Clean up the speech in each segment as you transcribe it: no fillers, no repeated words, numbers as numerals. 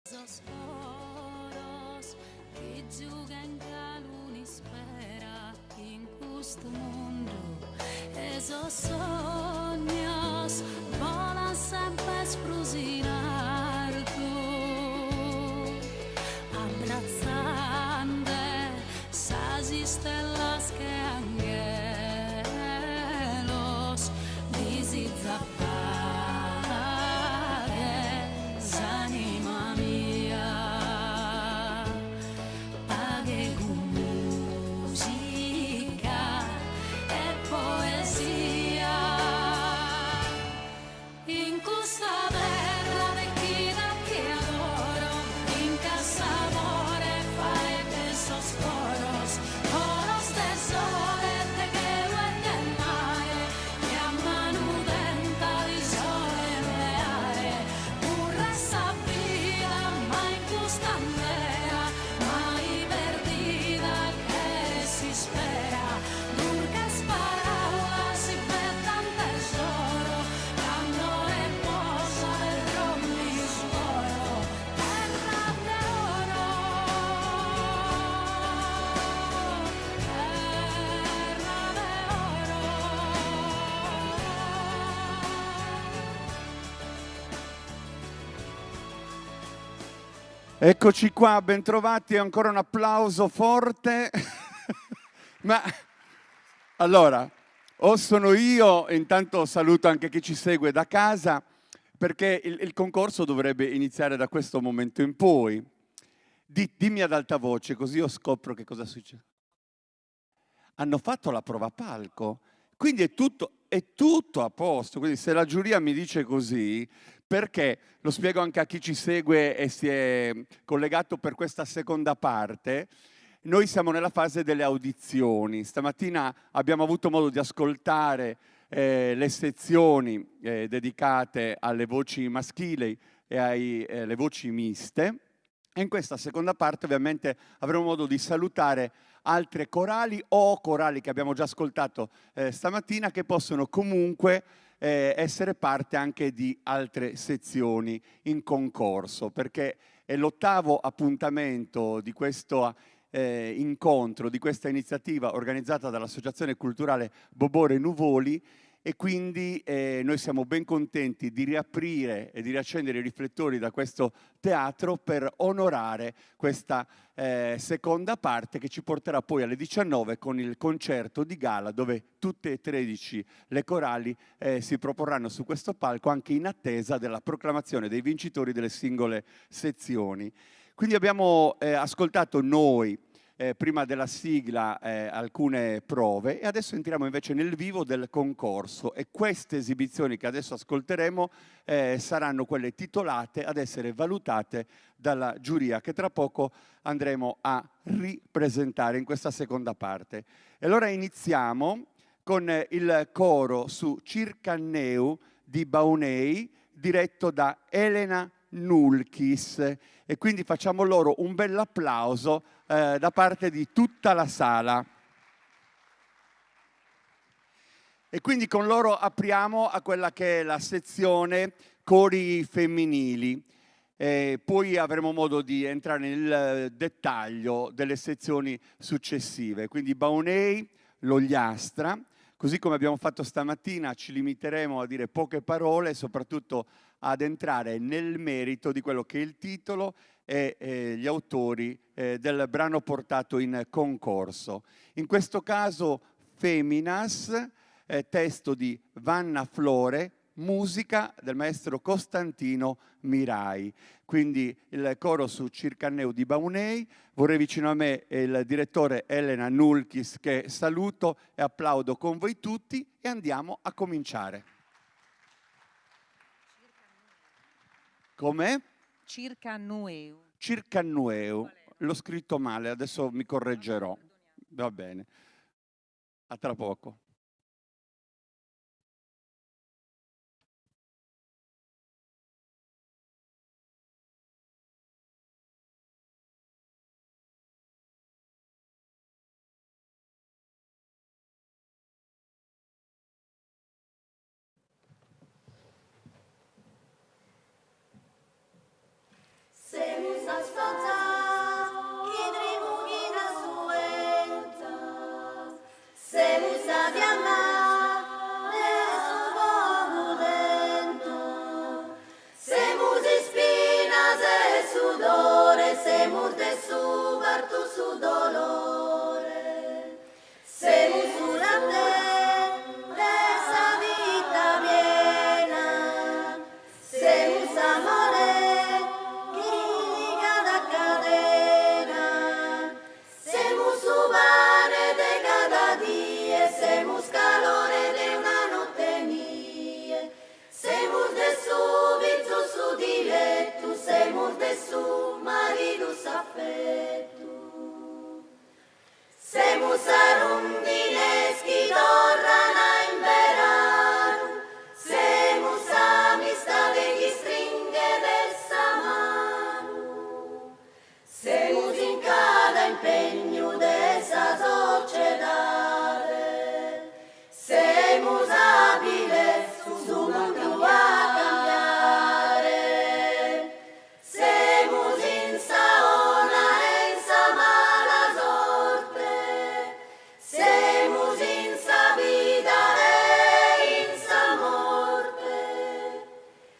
Esos foros che giuguen caluni espera in questo mondo. Esos sognos volan sempre sprusinar tu, abbrazzando sasi stellas que angelos disi zappades anima mia, paghe con musica e poesia in questa terra vecchina che adoro, in casa amore fare esos foros, foros de sole de que duele el mare, chiamano denta di sole reale, pure essa vida mai questa vera, mai perdida che si spera, durcas paraulas y petan tesoro, quando reposa el rommiscolo, terra de oro, terra de oro. Eccoci qua, bentrovati, ancora un applauso forte. Ma allora, o sono io, intanto saluto anche chi ci segue da casa, perché il concorso dovrebbe iniziare da questo momento in poi. Dimmi ad alta voce, così io scopro che cosa succede. Hanno fatto la prova palco, quindi è tutto a posto. Quindi se la giuria mi dice così, perché lo spiego anche a chi ci segue e si è collegato per questa seconda parte, noi siamo nella fase delle audizioni. Stamattina abbiamo avuto modo di ascoltare le sezioni dedicate alle voci maschili e alle voci miste. E in questa seconda parte ovviamente avremo modo di salutare altre corali o corali che abbiamo già ascoltato stamattina, che possono comunque essere parte anche di altre sezioni in concorso, perché è l'8º appuntamento di questo incontro, di questa iniziativa organizzata dall'Associazione Culturale Bobore Nuvoli, e quindi noi siamo ben contenti di riaprire e di riaccendere i riflettori da questo teatro per onorare questa seconda parte, che ci porterà poi alle 19 con il concerto di gala, dove tutte e 13 le corali si proporranno su questo palco, anche in attesa della proclamazione dei vincitori delle singole sezioni. Quindi abbiamo ascoltato noi prima della sigla alcune prove, e adesso entriamo invece nel vivo del concorso, e queste esibizioni che adesso ascolteremo saranno quelle titolate ad essere valutate dalla giuria, che tra poco andremo a ripresentare in questa seconda parte. E allora iniziamo con il coro su Circanneu di Baunei, diretto da Elena Nulkis, e quindi facciamo loro un bel applauso da parte di tutta la sala. E quindi con loro apriamo a quella che è la sezione cori femminili. Poi avremo modo di entrare nel dettaglio delle sezioni successive. Quindi Baunei, l'Ogliastra. Così come abbiamo fatto stamattina, ci limiteremo a dire poche parole e soprattutto ad entrare nel merito di quello che è il titolo e gli autori del brano portato in concorso. In questo caso Feminas, testo di Vanna Flore, musica del maestro Costantino Mirai. Quindi il coro su Circanneu di Baunei. Vorrei vicino a me il direttore Elena Nulkis, che saluto e applaudo con voi tutti, e andiamo a cominciare. Com'è? Circanneu. Circanneu. L'ho scritto male, adesso mi correggerò. Va bene. A tra poco. Se sassoza, chi tribugina suenza, se musa di amare su poco dentro, se musi spina, se sudore, se murde su parto su dolore, se musura te, esa vita piena, se musa amore, chi liga da cadena, se musu pane de cada dia, se mus calore de una notte mia, se mus de su vizzo su diletto, se mus de su marido s'affetto, se mus arundineschi torrana in verano, se mus amistade chi stringe dessa mano, se mus in cada impegno dessa sociedade, se mus abile su mondo a cambiare, se mus in saona e in sa mala sorte, se mus in sa vida e in sa morte,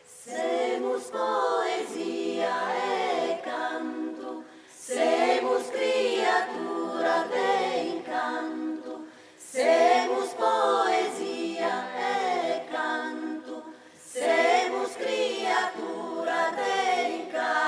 se mus poesia e canto, se mus creatura de incanto, se mus poesia e canto, se mus creatura de incanto.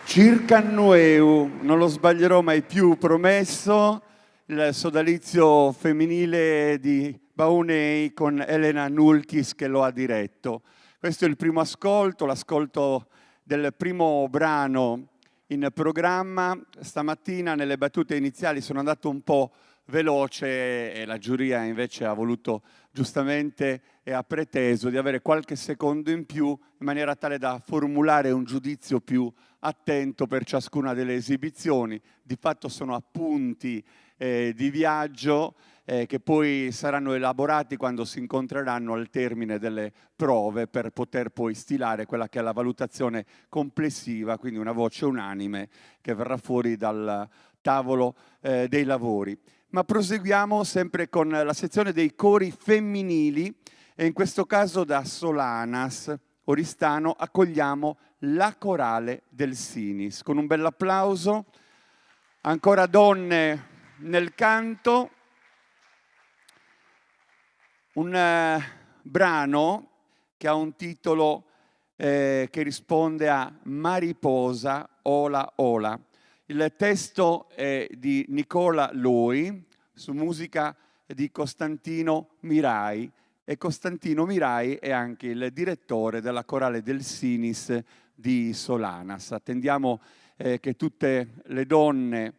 Circa Nueu, non lo sbaglierò mai più, promesso, il sodalizio femminile di Baunei con Elena Nulkis che lo ha diretto. Questo è il primo ascolto, l'ascolto del primo brano in programma. Stamattina nelle battute iniziali sono andato un po' veloce e la giuria invece ha voluto giustamente e ha preteso di avere qualche secondo in più in maniera tale da formulare un giudizio più attento per ciascuna delle esibizioni. Di fatto sono appunti di viaggio che poi saranno elaborati quando si incontreranno al termine delle prove per poter poi stilare quella che è la valutazione complessiva, quindi una voce unanime che verrà fuori dal tavolo dei lavori. Ma proseguiamo sempre con la sezione dei cori femminili e in questo caso da Solanas, Oristano, accogliamo la corale del Sinis. Con un bel applauso, ancora donne nel canto, un brano che ha un titolo che risponde a Mariposa Ola Ola. Il testo è di Nicola Loi, su musica di Costantino Mirai, e Costantino Mirai è anche il direttore della corale del Sinis di Solanas. Attendiamo che tutte le donne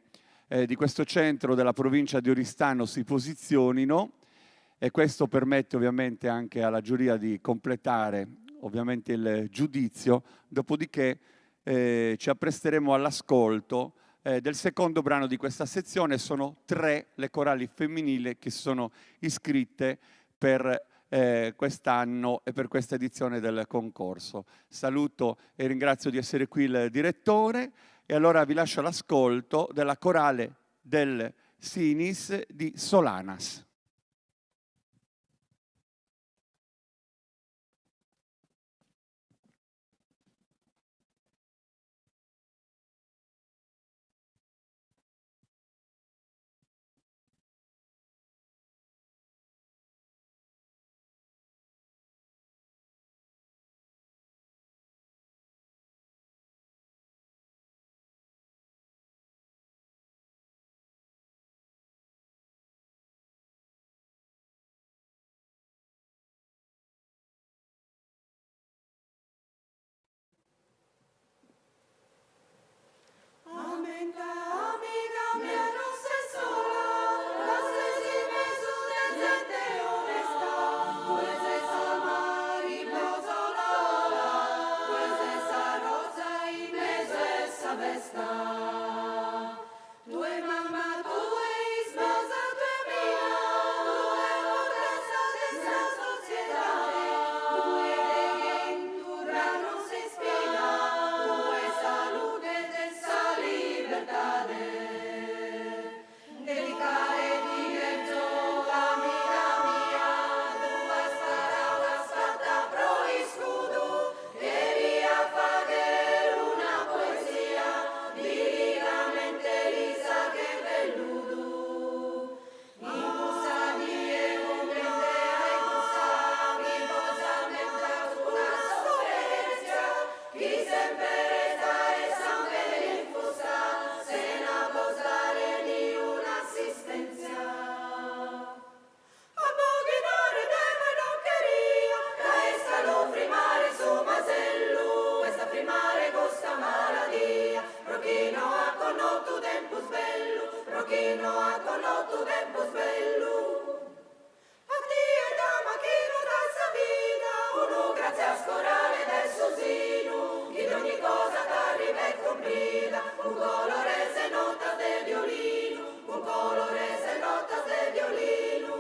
di questo centro della provincia di Oristano si posizionino e questo permette ovviamente anche alla giuria di completare ovviamente il giudizio, dopodiché ci appresteremo all'ascolto del secondo brano di questa sezione. Sono 3 le corali femminili che si sono iscritte per quest'anno e per questa edizione del concorso. Saluto e ringrazio di essere qui il direttore e allora vi lascio l'ascolto della corale del Sinis di Solanas. chino a conotto tempo svello. A Dio e da machino da sa vita, uno grazie a scorale del susino, chi di ogni cosa t'arriva e comprida, un colore se nota de violino, un colore se nota de violino.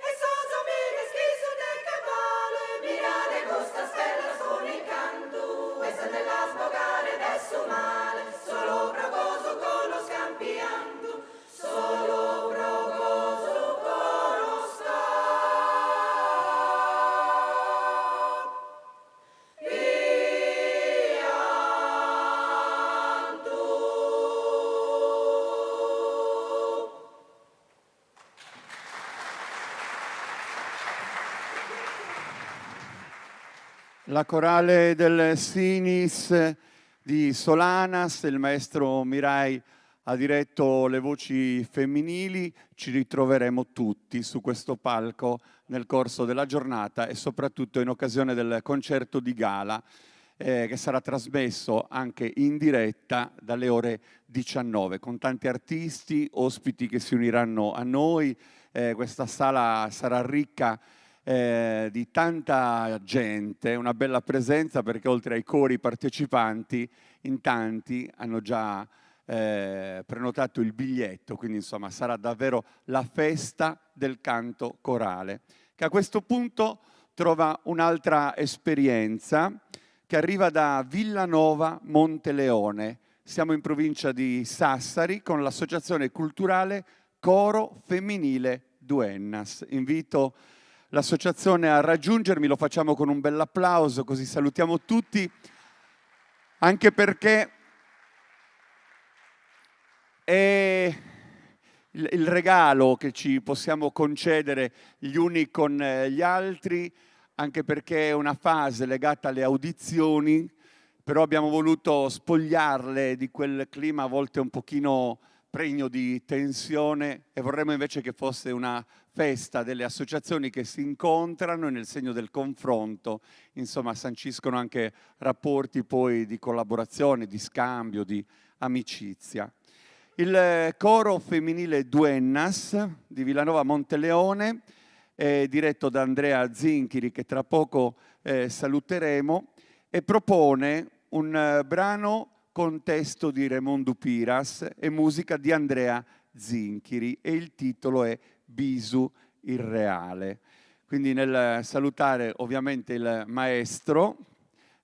E sono mille schizo de cavallo, mirare questa stella con il canto, e se nella sbogare del suo male, solo progoso con lo scampiando, solo progoso con lo scampiando. La corale del Sinis di Solanas, il maestro Mirai ha diretto le voci femminili, ci ritroveremo tutti su questo palco nel corso della giornata e soprattutto in occasione del concerto di gala che sarà trasmesso anche in diretta dalle ore 19 con tanti artisti, ospiti che si uniranno a noi. Questa sala sarà ricca di tanta gente, una bella presenza perché oltre ai cori partecipanti in tanti hanno già prenotato il biglietto, quindi insomma sarà davvero la festa del canto corale, che a questo punto trova un'altra esperienza che arriva da Villanova Monteleone. Siamo in provincia di Sassari con l'associazione culturale Coro Femminile Duennas. Invito l'associazione a raggiungermi, lo facciamo con un bel applauso, così salutiamo tutti, anche perché è il regalo che ci possiamo concedere gli uni con gli altri, anche perché è una fase legata alle audizioni, però abbiamo voluto spogliarle di quel clima a volte un pochino pregno di tensione e vorremmo invece che fosse una festa delle associazioni che si incontrano e nel segno del confronto, insomma, sanciscono anche rapporti poi di collaborazione, di scambio, di amicizia. Il coro femminile Duennas di Villanova Monteleone è diretto da Andrea Zinchiri, che tra poco saluteremo, e propone un brano con testo di Raimondo Piras e musica di Andrea Zinchiri e il titolo è Bisu Irreale. Quindi nel salutare ovviamente il maestro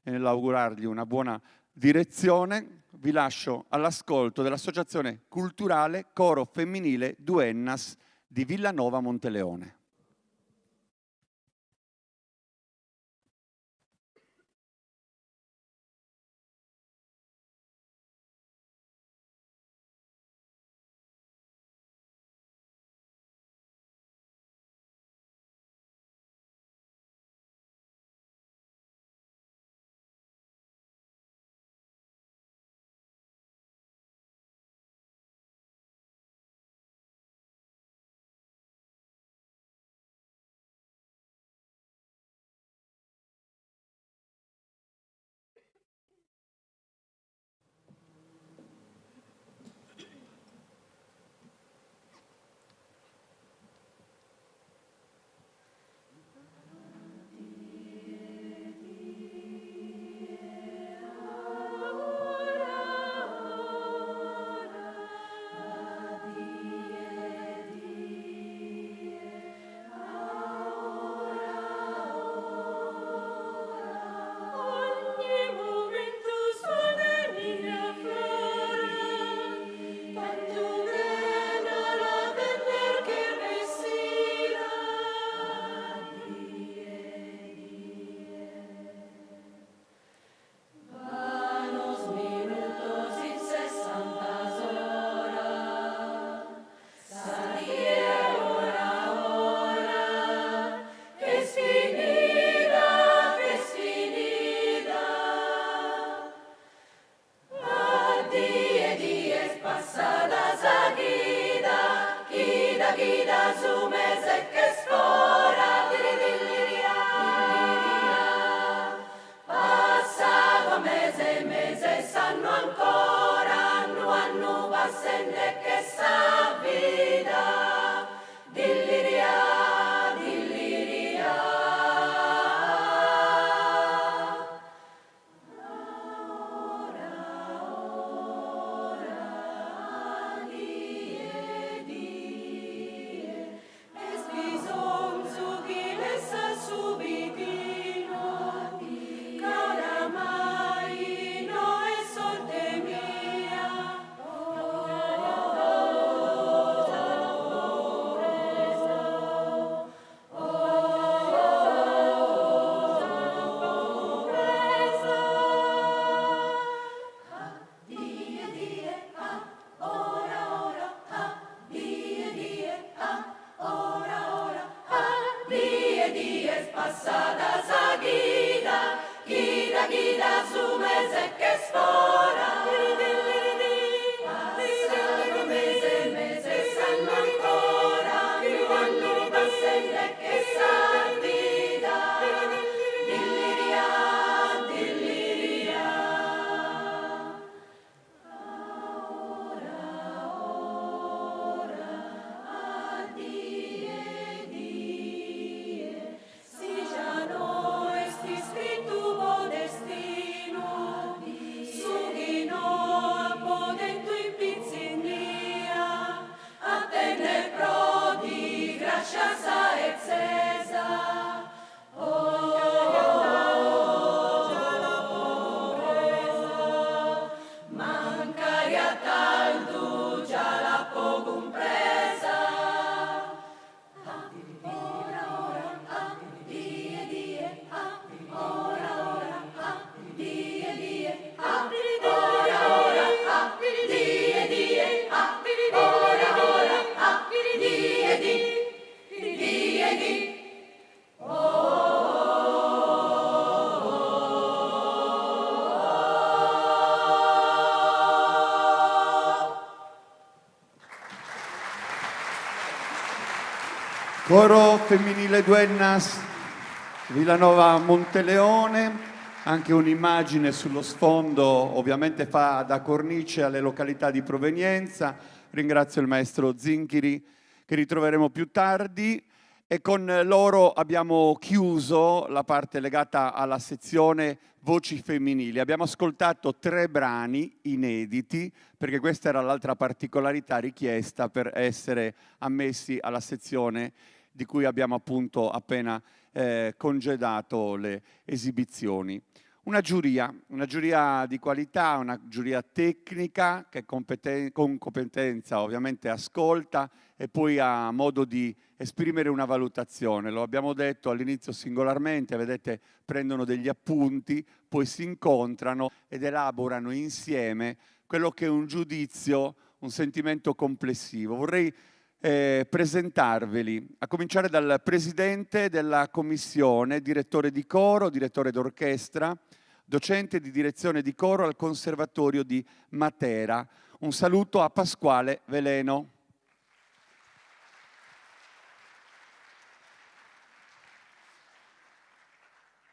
e nell'augurargli una buona direzione, vi lascio all'ascolto dell'Associazione Culturale Coro Femminile Duennas di Villanova Monteleone. Gida su mese che sfora, diriliria. Passato mese, mese sanno ancora, anno, anno, passende che guida, dill'iria, dill'iria. Ora, die, es bisogno che lessa subitino, che oramai no è sorte mia. Passata sa guida, guida, guida su mese che sfora. Passato mese, mese sanno ancora, quando passende che sa guida. Dill'iria, dill'iria. Si già no esti scritto tuo destino, su chi no appodento in pizzinia, a te ne prodi, graciosa e cesa. Mancaria taldo, già la po' compresa. Coro femminile Duennas, Villanova Monteleone, anche un'immagine sullo sfondo ovviamente fa da cornice alle località di provenienza. Ringrazio il maestro Zinchiri che ritroveremo più tardi e con loro abbiamo chiuso la parte legata alla sezione voci femminili. Abbiamo ascoltato 3 brani inediti perché questa era l'altra particolarità richiesta per essere ammessi alla sezione di cui abbiamo appunto appena congedato le esibizioni. Una giuria di qualità, una giuria tecnica che con competenza ovviamente ascolta e poi ha modo di esprimere una valutazione. Lo abbiamo detto all'inizio singolarmente, vedete, prendono degli appunti, poi si incontrano ed elaborano insieme quello che è un giudizio, un sentimento complessivo. Vorrei presentarveli, a cominciare dal presidente della commissione, direttore di coro, direttore d'orchestra, docente di direzione di coro al Conservatorio di Matera. Un saluto a Pasquale Veleno.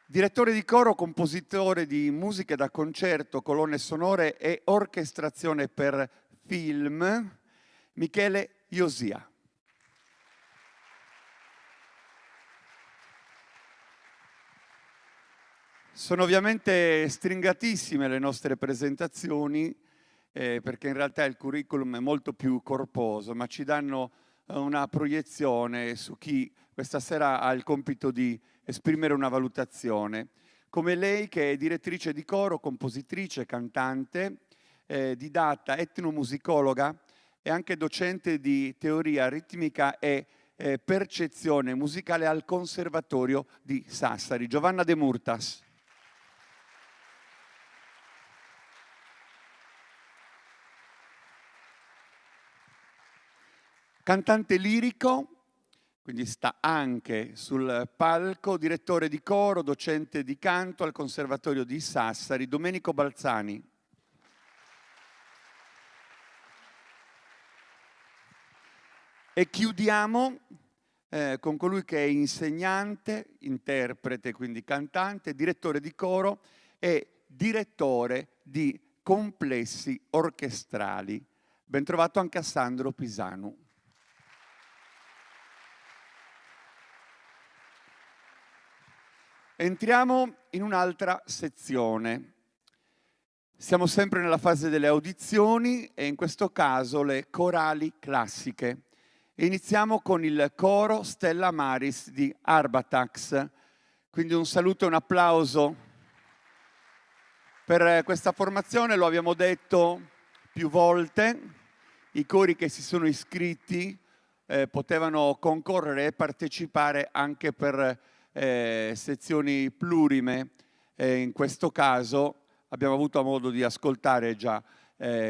Direttore di coro, compositore di musiche da concerto, colonne sonore e orchestrazione per film, Michele Iosia. Sono ovviamente stringatissime le nostre presentazioni perché in realtà il curriculum è molto più corposo, ma ci danno una proiezione su chi questa sera ha il compito di esprimere una valutazione. Come lei, che è direttrice di coro, compositrice, cantante, didatta, etnomusicologa e anche docente di teoria ritmica e percezione musicale al Conservatorio di Sassari. Giovanna De Murtas. Cantante lirico, quindi sta anche sul palco, direttore di coro, docente di canto al Conservatorio di Sassari, Domenico Balzani. E chiudiamo con colui che è insegnante, interprete, quindi cantante, direttore di coro e direttore di complessi orchestrali. Ben trovato anche a Sandro Pisanu. Entriamo in un'altra sezione. Siamo sempre nella fase delle audizioni e in questo caso le corali classiche. E iniziamo con il coro Stella Maris di Arbatax. Quindi un saluto e un applauso per questa formazione, lo abbiamo detto più volte, i cori che si sono iscritti potevano concorrere e partecipare anche per sezioni plurime. In questo caso abbiamo avuto modo di ascoltare già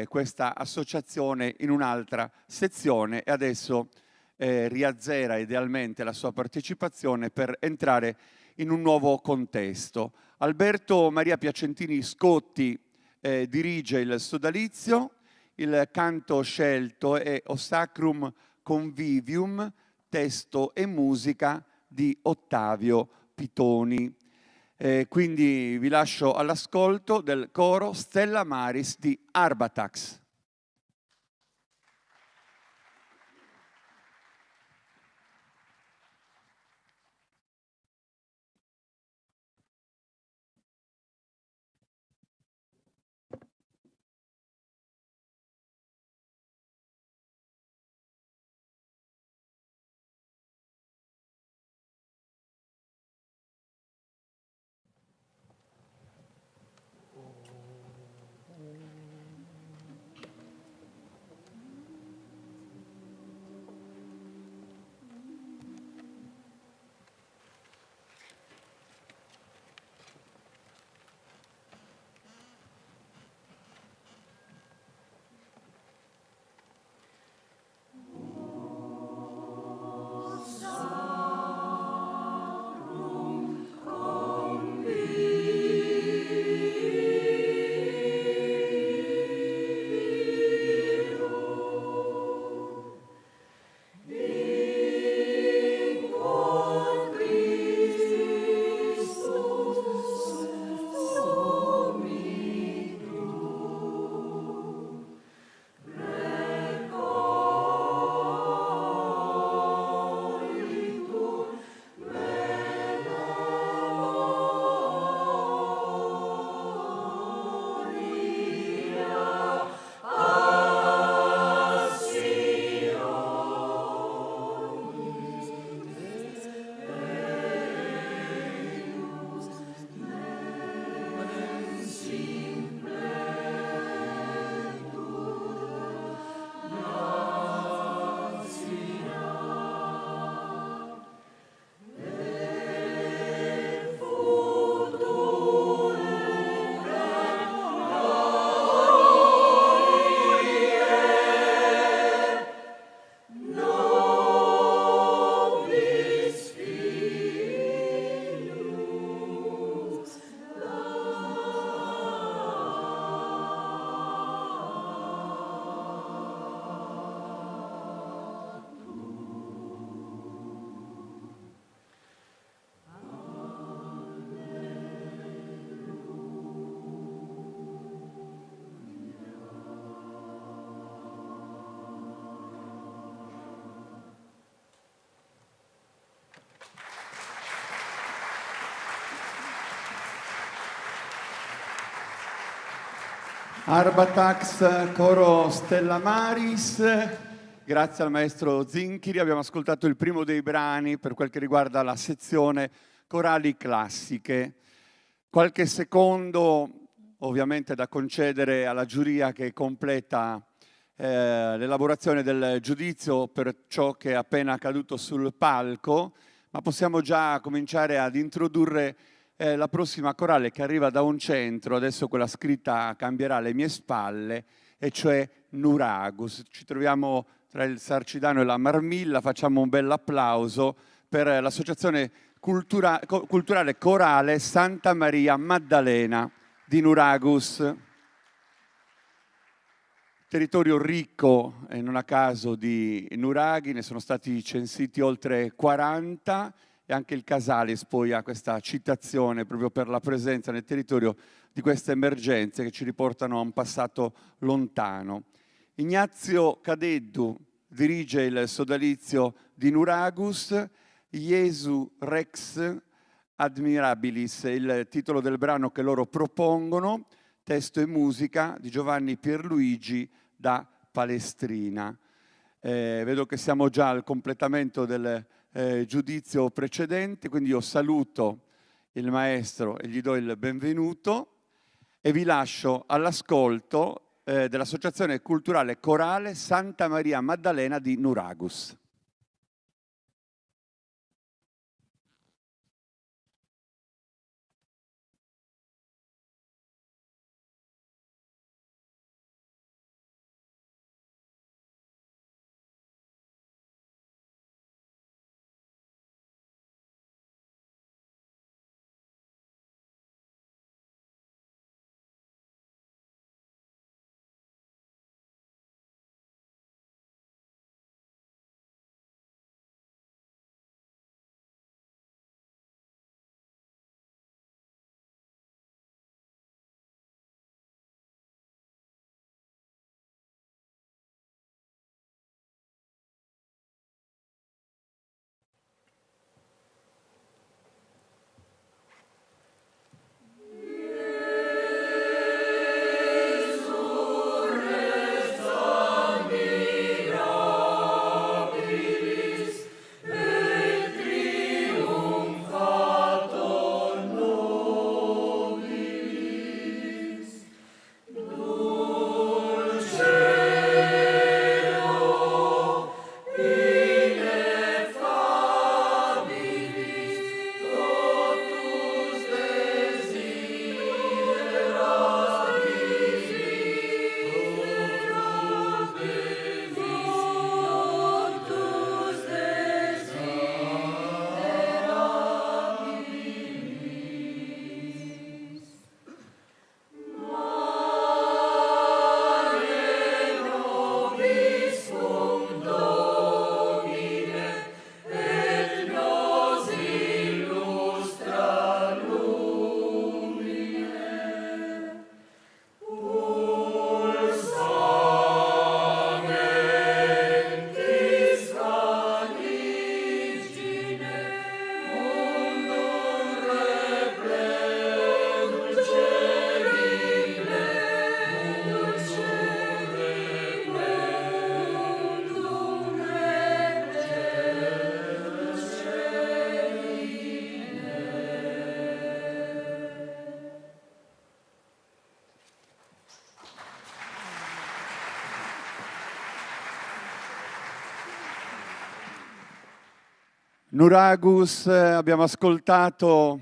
questa associazione in un'altra sezione e adesso riazzera idealmente la sua partecipazione per entrare in un nuovo contesto. Alberto Maria Piacentini Scotti dirige il sodalizio, il canto scelto è O Sacrum Convivium, testo e musica di Ottavio Pitoni. Quindi vi lascio all'ascolto del coro Stella Maris di Arbatax. Arbatax, coro Stella Maris. Grazie al maestro Zinchiri abbiamo ascoltato il primo dei brani per quel che riguarda la sezione corali classiche. Qualche secondo ovviamente da concedere alla giuria che completa l'elaborazione del giudizio per ciò che è appena accaduto sul palco, ma possiamo già cominciare ad introdurre la prossima corale che arriva da un centro, adesso quella scritta cambierà alle mie spalle, e cioè Nuragus. Ci troviamo tra il Sarcidano e la Marmilla, facciamo un bel applauso per l'associazione culturale corale Santa Maria Maddalena di Nuragus. Territorio ricco, non a caso, di nuraghi, ne sono stati censiti oltre 40, e anche il Casalis poi ha questa citazione proprio per la presenza nel territorio di queste emergenze che ci riportano a un passato lontano. Ignazio Cadeddu dirige il sodalizio di Nuragus, Iesu Rex Admirabilis, il titolo del brano che loro propongono, testo e musica di Giovanni Pierluigi da Palestrina. Vedo che siamo già al completamento del giudizio precedente, quindi io saluto il maestro e gli do il benvenuto e vi lascio all'ascolto dell'Associazione Culturale Corale Santa Maria Maddalena di Nuragus. Nuragus, abbiamo ascoltato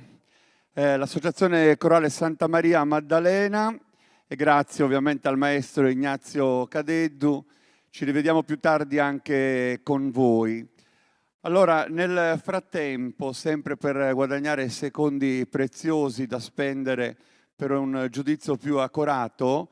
l'Associazione Corale Santa Maria Maddalena e grazie ovviamente al maestro Ignazio Cadeddu. Ci rivediamo più tardi anche con voi. Allora, nel frattempo, sempre per guadagnare secondi preziosi da spendere per un giudizio più accurato,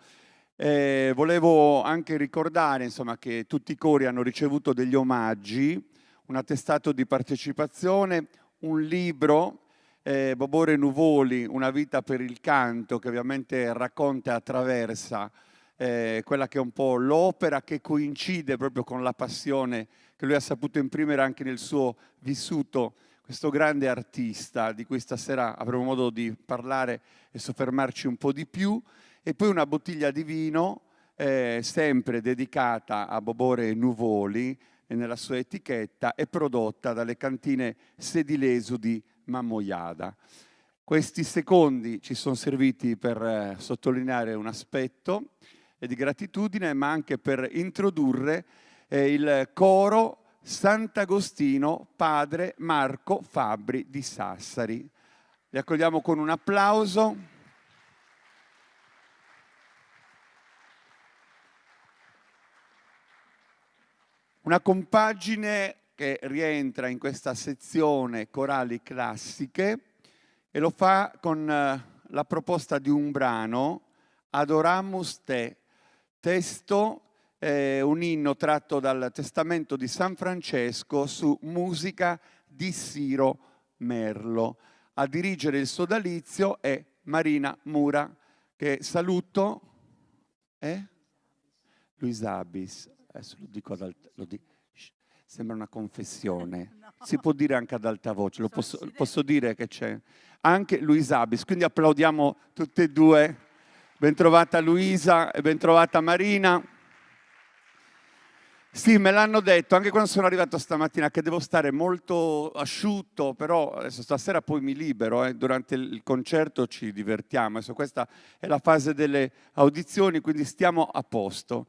volevo anche ricordare insomma, che tutti i cori hanno ricevuto degli omaggi, un attestato di partecipazione, un libro, Bobore Nuvoli, Una vita per il canto, che ovviamente racconta e attraversa quella che è un po' l'opera che coincide proprio con la passione che lui ha saputo imprimere anche nel suo vissuto, questo grande artista di cui stasera avremo modo di parlare e soffermarci un po' di più, e poi una bottiglia di vino sempre dedicata a Bobore Nuvoli, e nella sua etichetta è prodotta dalle cantine Sedilesu di Mammoiada. Questi secondi ci sono serviti per sottolineare un aspetto di gratitudine, ma anche per introdurre il coro Sant'Agostino Padre Marco Fabbri di Sassari. Li accogliamo con un applauso. Una compagine che rientra in questa sezione corali classiche e lo fa con la proposta di un brano, Adoramus Te, testo, un inno tratto dal Testamento di San Francesco su musica di Ciro Merlo. A dirigere il sodalizio è Marina Mura, che saluto. Luis Abis. Adesso lo dico Sembra una confessione. Si può dire anche ad alta voce, posso dire che c'è anche Luisa Abis, quindi applaudiamo tutte e due. Bentrovata Luisa e bentrovata Marina. Sì, me l'hanno detto anche quando sono arrivato stamattina che devo stare molto asciutto, però adesso stasera poi mi libero, durante il concerto ci divertiamo. Adesso questa è la fase delle audizioni, quindi stiamo a posto.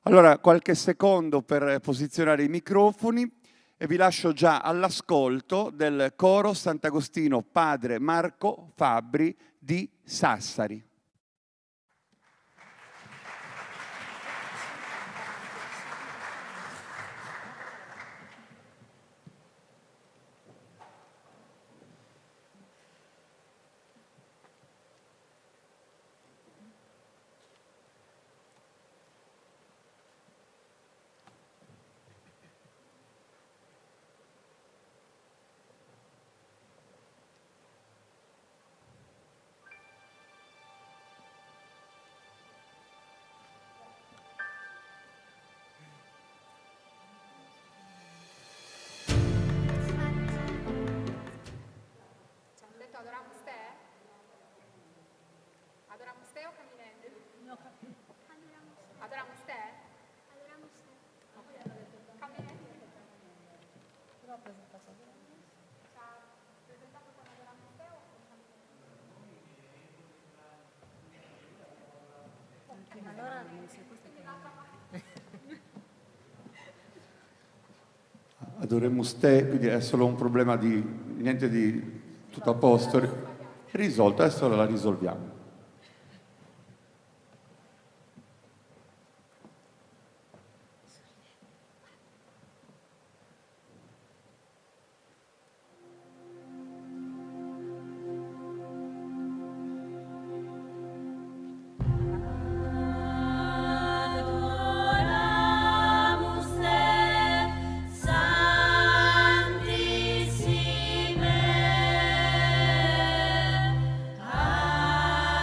Allora, qualche secondo per posizionare i microfoni e vi lascio già all'ascolto del coro Sant'Agostino Padre Marco Fabbri di Sassari. Adoramos te? Adoramos te o caminando? No, adoramos te? Adoramos te. Caminando? Ciao, presentato con adoramos te o con caminando? Allora Adoremus te, quindi è solo un problema di niente di tutto a posto, risolto, adesso la risolviamo. Adoramus te, Santissime. Adoramus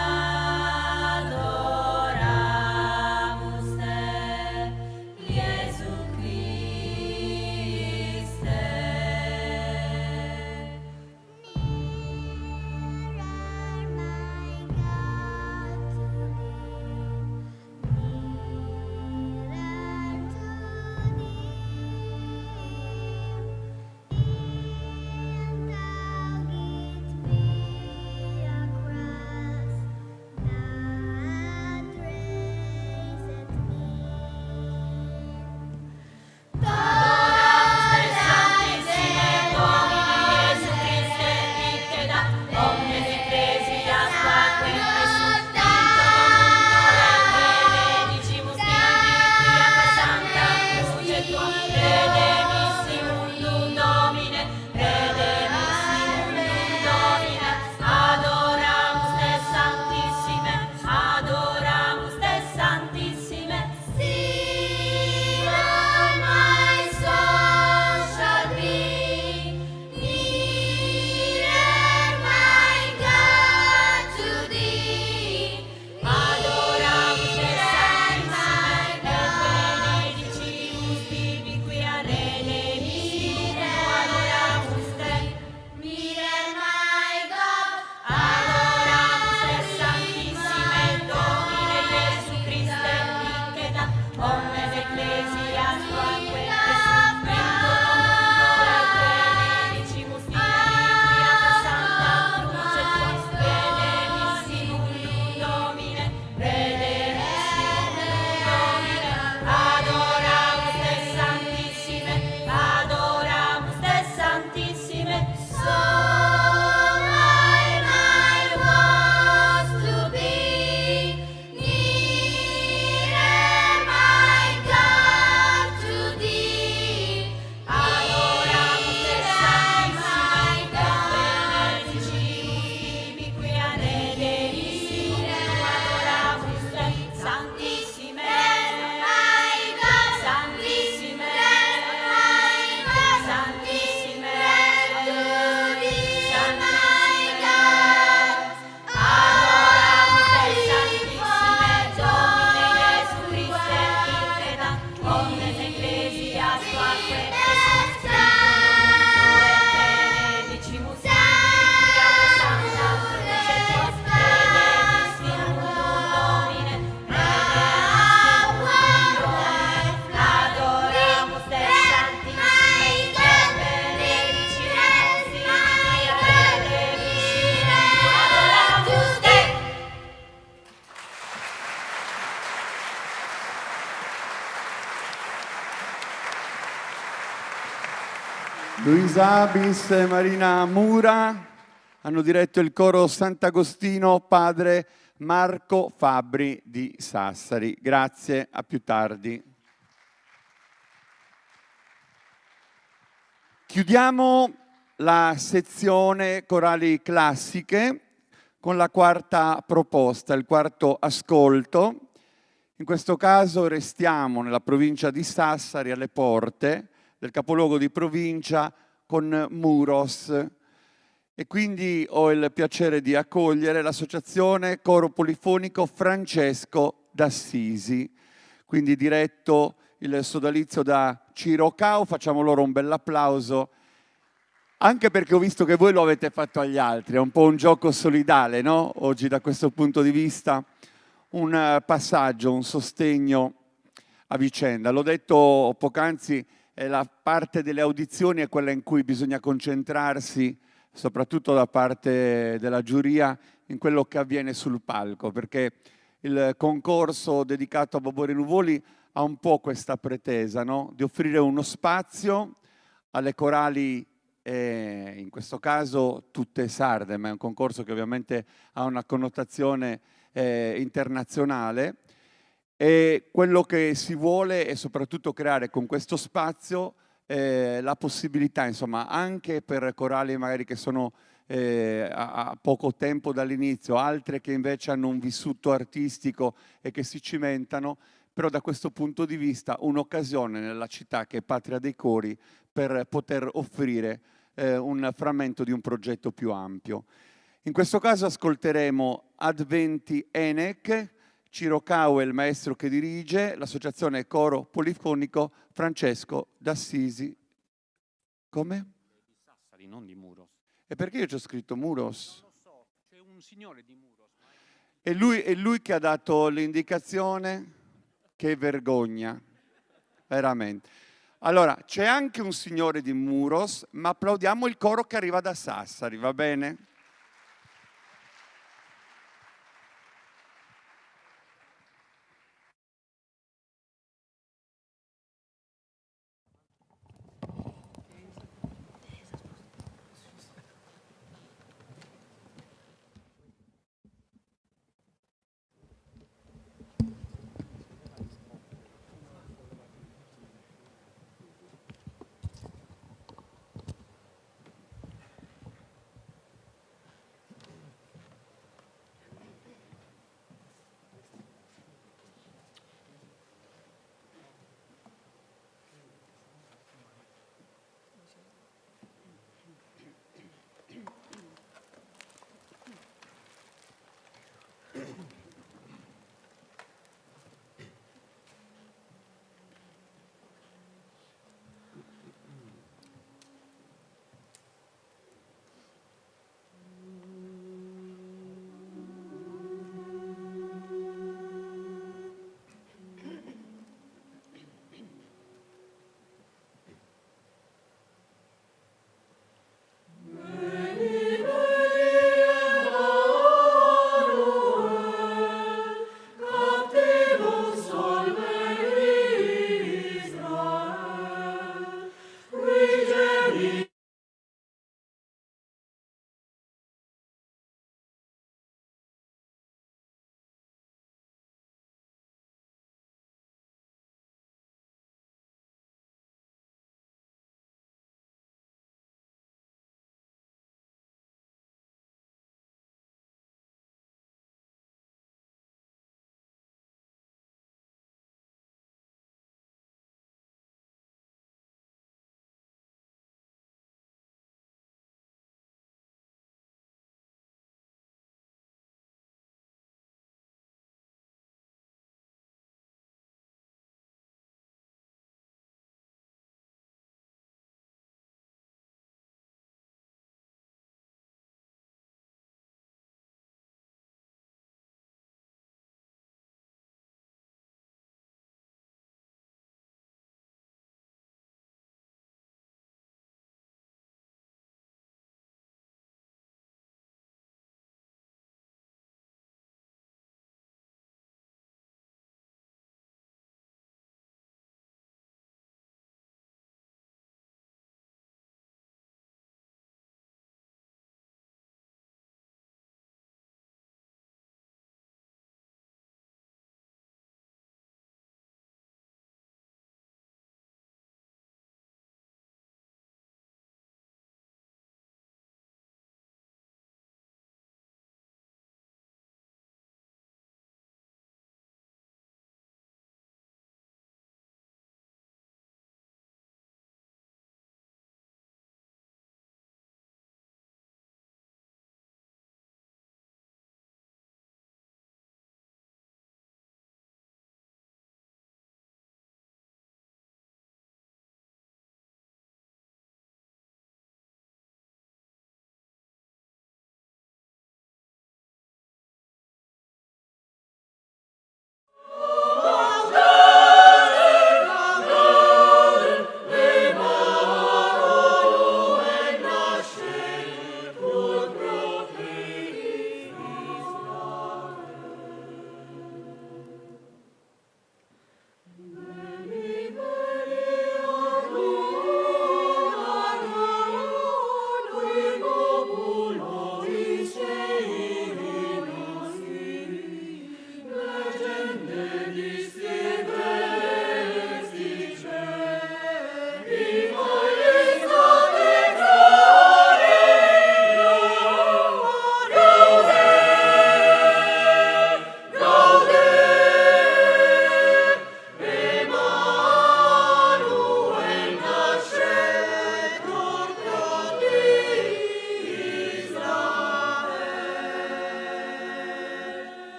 Luisa Abis e Marina Mura hanno diretto il coro Sant'Agostino Padre Marco Fabbri di Sassari. Grazie, a più tardi. Chiudiamo la sezione corali classiche con la quarta proposta, il quarto ascolto. In questo caso restiamo nella provincia di Sassari, alle porte del capoluogo di provincia, con Muros. E quindi ho il piacere di accogliere l'associazione Coro Polifonico Francesco d'Assisi, quindi diretto il sodalizio da Ciro Cao. Facciamo loro un bel applauso, anche perché ho visto che voi lo avete fatto agli altri, è un po' un gioco solidale, no? Oggi da questo punto di vista, un passaggio, un sostegno a vicenda. L'ho detto poc'anzi, la parte delle audizioni è quella in cui bisogna concentrarsi, soprattutto da parte della giuria, in quello che avviene sul palco, perché il concorso dedicato a Bobore Nuvoli ha un po' questa pretesa, no? Di offrire uno spazio alle corali, in questo caso tutte sarde, ma è un concorso che ovviamente ha una connotazione internazionale, e quello che si vuole è soprattutto creare con questo spazio la possibilità, insomma, anche per corali magari che sono a poco tempo dall'inizio, altre che invece hanno un vissuto artistico e che si cimentano, però da questo punto di vista un'occasione nella città che è patria dei cori per poter offrire un frammento di un progetto più ampio. In questo caso ascolteremo Adventi Enec, Ciro Cao è il maestro che dirige, l'associazione Coro Polifonico Francesco d'Assisi. Come? Di Sassari, non di Muros. E perché io ci ho scritto Muros? Non lo so, c'è un signore di Muros. È lui che ha dato l'indicazione? Che vergogna, veramente. Allora, c'è anche un signore di Muros, ma applaudiamo il coro che arriva da Sassari, va bene?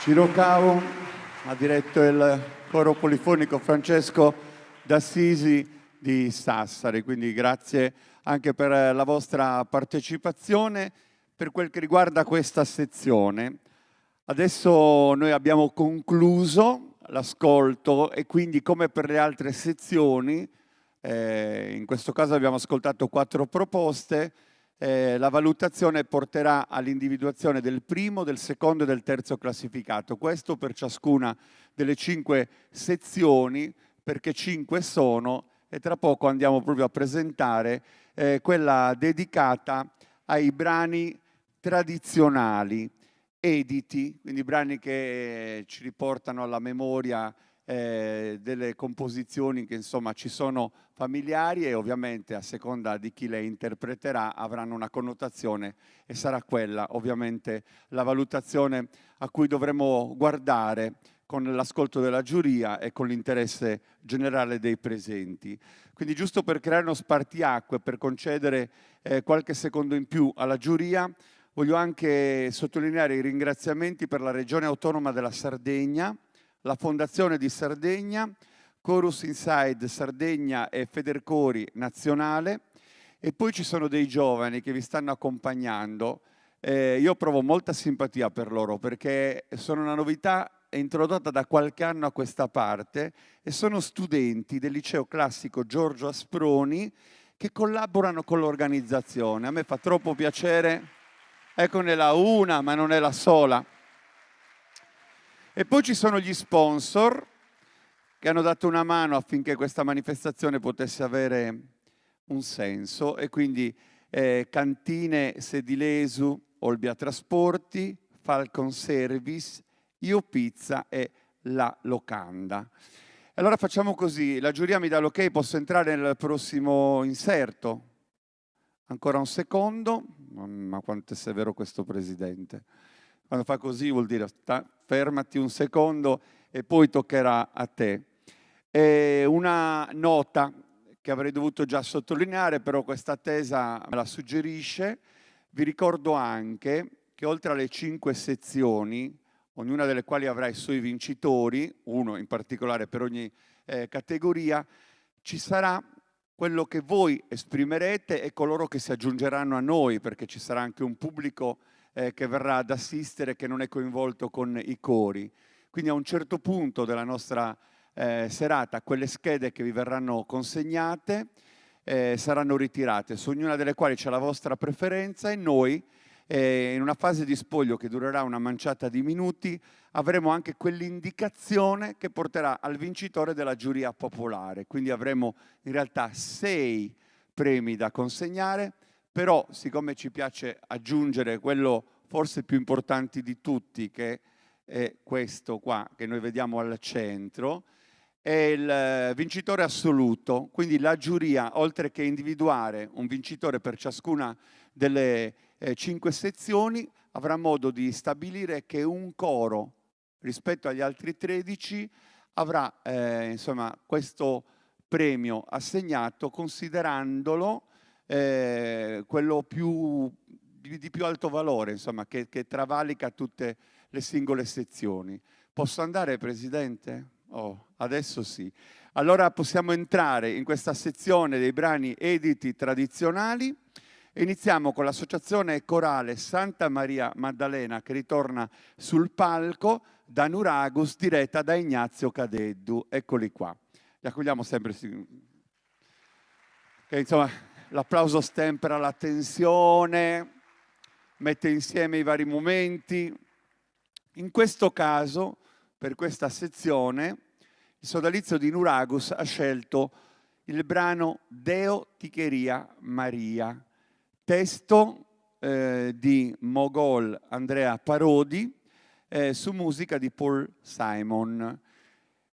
Ciro Cavo ha diretto il coro polifonico Francesco d'Assisi di Sassari, quindi grazie anche per la vostra partecipazione. Per quel che riguarda questa sezione, adesso noi abbiamo concluso l'ascolto e quindi, come per le altre sezioni, in questo caso abbiamo ascoltato 4 proposte. La valutazione porterà all'individuazione del primo, del secondo e del terzo classificato. Questo per ciascuna delle 5 sezioni, perché 5 sono, e tra poco andiamo proprio a presentare quella dedicata ai brani tradizionali, editi, quindi brani che ci riportano alla memoria delle composizioni che insomma ci sono familiari e ovviamente a seconda di chi le interpreterà avranno una connotazione e sarà quella ovviamente la valutazione a cui dovremo guardare con l'ascolto della giuria e con l'interesse generale dei presenti. Quindi, giusto per creare uno spartiacque, per concedere qualche secondo in più alla giuria, voglio anche sottolineare i ringraziamenti per la Regione Autonoma della Sardegna, la Fondazione di Sardegna, Chorus Inside Sardegna e Federcori Nazionale, e poi ci sono dei giovani che vi stanno accompagnando. Io provo molta simpatia per loro perché sono una novità introdotta da qualche anno a questa parte e sono studenti del liceo classico Giorgio Asproni che collaborano con l'organizzazione. A me fa troppo piacere, eccone la una, ma non è la sola. E poi ci sono gli sponsor che hanno dato una mano affinché questa manifestazione potesse avere un senso, e quindi Cantine Sedilesu, Olbia Trasporti, Falcon Service, Io Pizza e La Locanda. Allora facciamo così, la giuria mi dà l'ok, posso entrare nel prossimo inserto? Ancora un secondo, ma quanto è severo questo presidente. Quando fa così vuol dire fermati un secondo e poi toccherà a te. Una nota che avrei dovuto già sottolineare, però questa tesa me la suggerisce. Vi ricordo anche che oltre alle 5 sezioni, ognuna delle quali avrà i suoi vincitori, uno in particolare per ogni categoria, ci sarà quello che voi esprimerete e coloro che si aggiungeranno a noi, perché ci sarà anche un pubblico che verrà ad assistere, che non è coinvolto con i cori. Quindi a un certo punto della nostra serata, quelle schede che vi verranno consegnate saranno ritirate, su ognuna delle quali c'è la vostra preferenza, e noi in una fase di spoglio che durerà una manciata di minuti avremo anche quell'indicazione che porterà al vincitore della giuria popolare. Quindi avremo in realtà 6 premi da consegnare, però siccome ci piace aggiungere quello forse più importante di tutti, che è questo qua che noi vediamo al centro, è il vincitore assoluto. Quindi la giuria, oltre che individuare un vincitore per ciascuna delle 5 sezioni, avrà modo di stabilire che un coro rispetto agli altri 13 avrà insomma questo premio assegnato, considerandolo quello di più alto valore, insomma, che travalica tutte le singole sezioni. Posso andare, Presidente? Oh, adesso sì. Allora possiamo entrare in questa sezione dei brani editi tradizionali. Iniziamo con l'associazione corale Santa Maria Maddalena, che ritorna sul palco da Nuragus, diretta da Ignazio Cadeddu. Eccoli qua. Li accogliamo sempre. Che, insomma, l'applauso stempera la tensione, mette insieme i vari momenti. In questo caso, per questa sezione, il sodalizio di Nuragus ha scelto il brano Deo ti queria Maria, testo di Mogol Andrea Parodi, su musica di Paul Simon.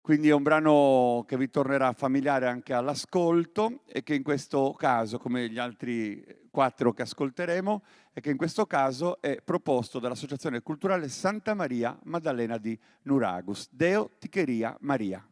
Quindi è un brano che vi tornerà familiare anche all'ascolto e che in questo caso, come gli altri 4 che ascolteremo, e che in questo caso è proposto dall'Associazione Culturale Santa Maria Maddalena di Nuragus. Deo ti queria Maria.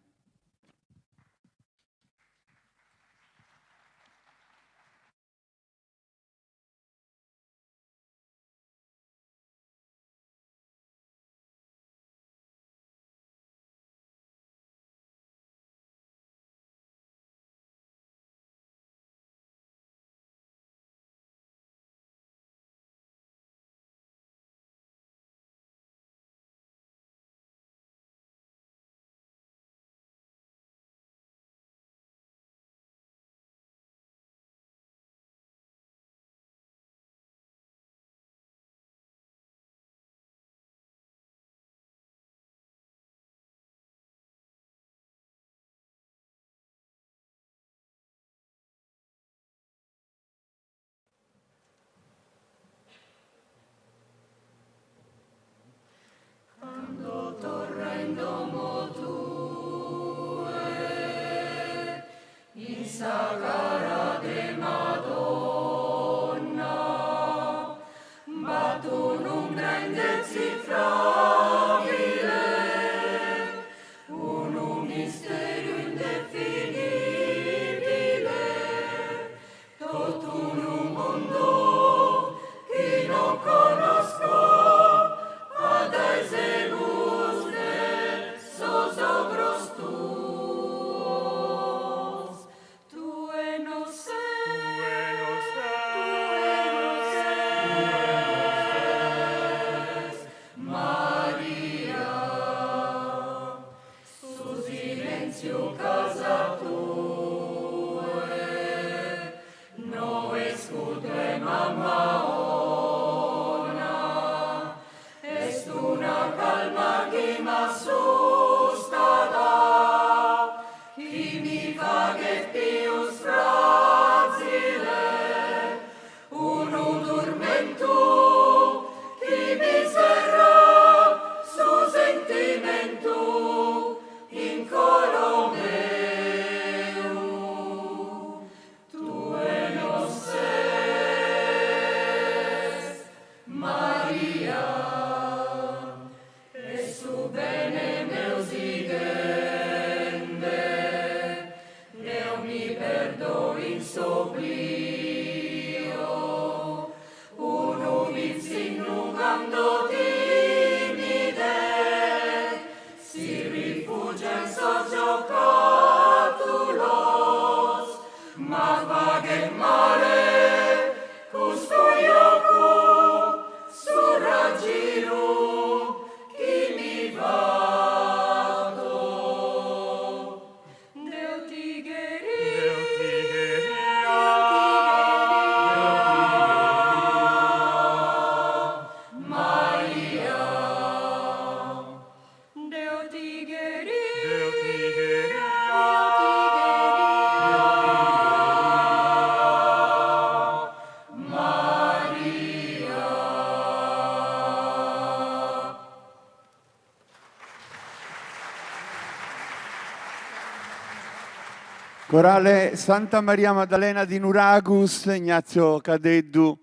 Corale Santa Maria Maddalena di Nuragus, Ignazio Cadeddu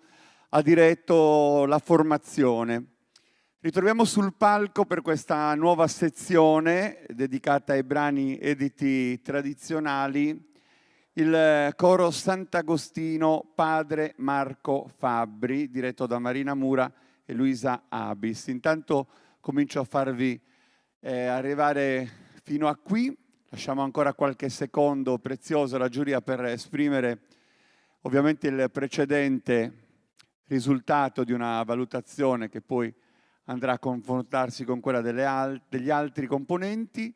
ha diretto la formazione. Ritroviamo sul palco per questa nuova sezione dedicata ai brani editi tradizionali il coro Sant'Agostino Padre Marco Fabbri, diretto da Marina Mura e Luisa Abis. Intanto comincio a farvi arrivare fino a qui. Lasciamo ancora qualche secondo prezioso alla giuria per esprimere ovviamente il precedente risultato di una valutazione che poi andrà a confrontarsi con quella degli altri componenti.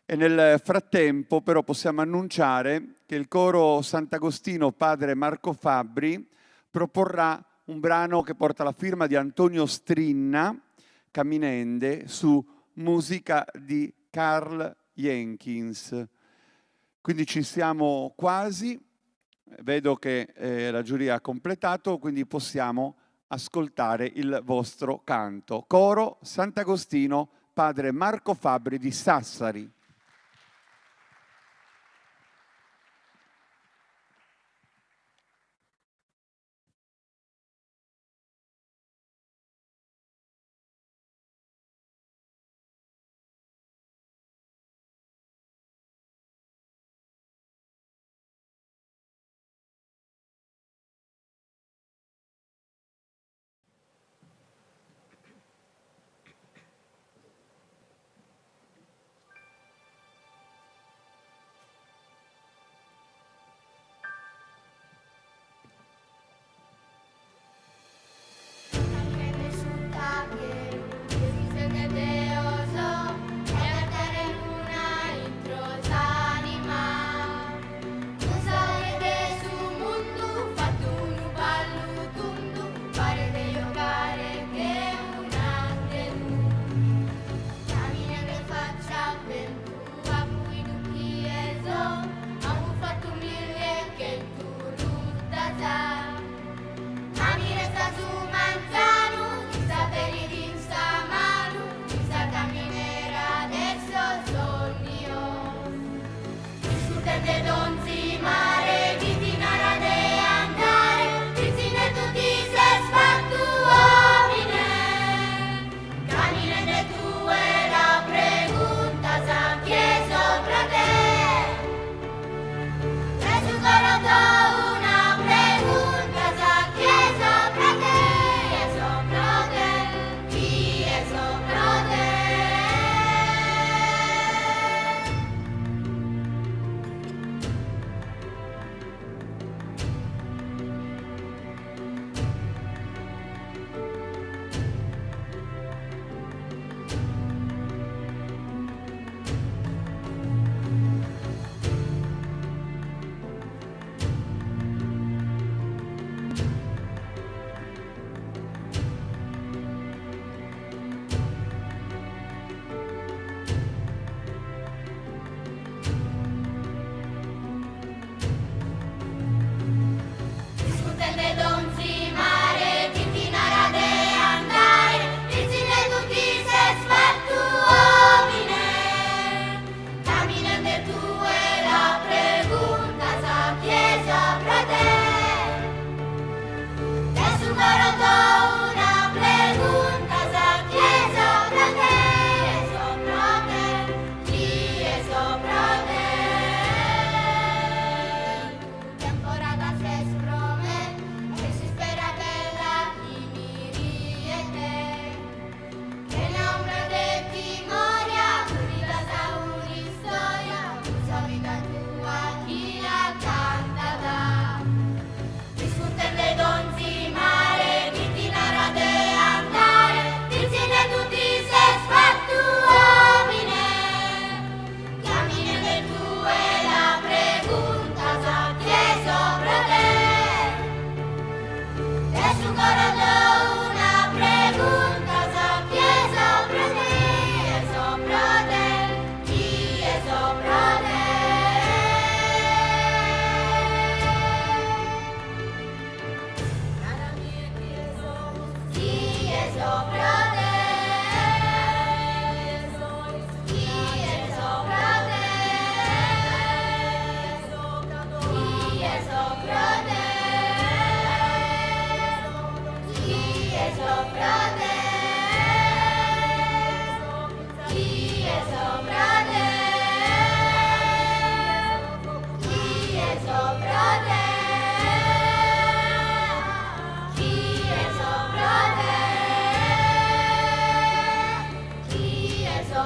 E nel frattempo però possiamo annunciare che il coro Sant'Agostino Padre Marco Fabbri proporrà un brano che porta la firma di Antonio Strinna, Caminende, su musica di Karl Jenkins. Quindi ci siamo quasi, vedo che la giuria ha completato, quindi possiamo ascoltare il vostro canto. Coro Sant'Agostino Padre Marco Fabbri di Sassari.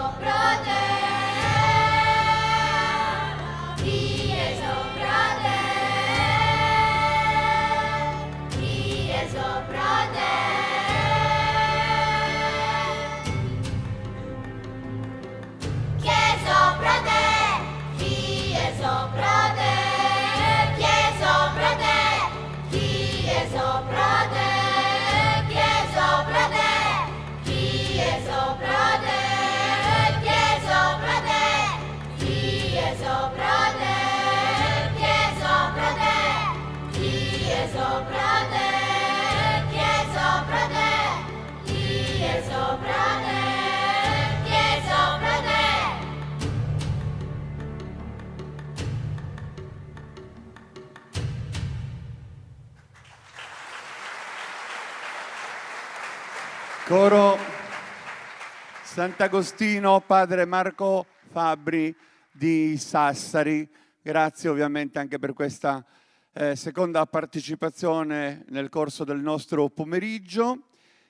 sopra te, chi è sopra te, chi è sopra te, chi è sopra te, chi è sopra te, chi è sopra te, chi è sopra te, chi è sopra te, chi è sopra te, chi è sopra te, chi è sopra te, chi è sopra te, chi è sopra te, chi è sopra te, chi è sopra te, chi è sopra te. Coro Sant'Agostino, padre Marco Fabbri di Sassari. Grazie ovviamente anche per questa seconda partecipazione nel corso del nostro pomeriggio.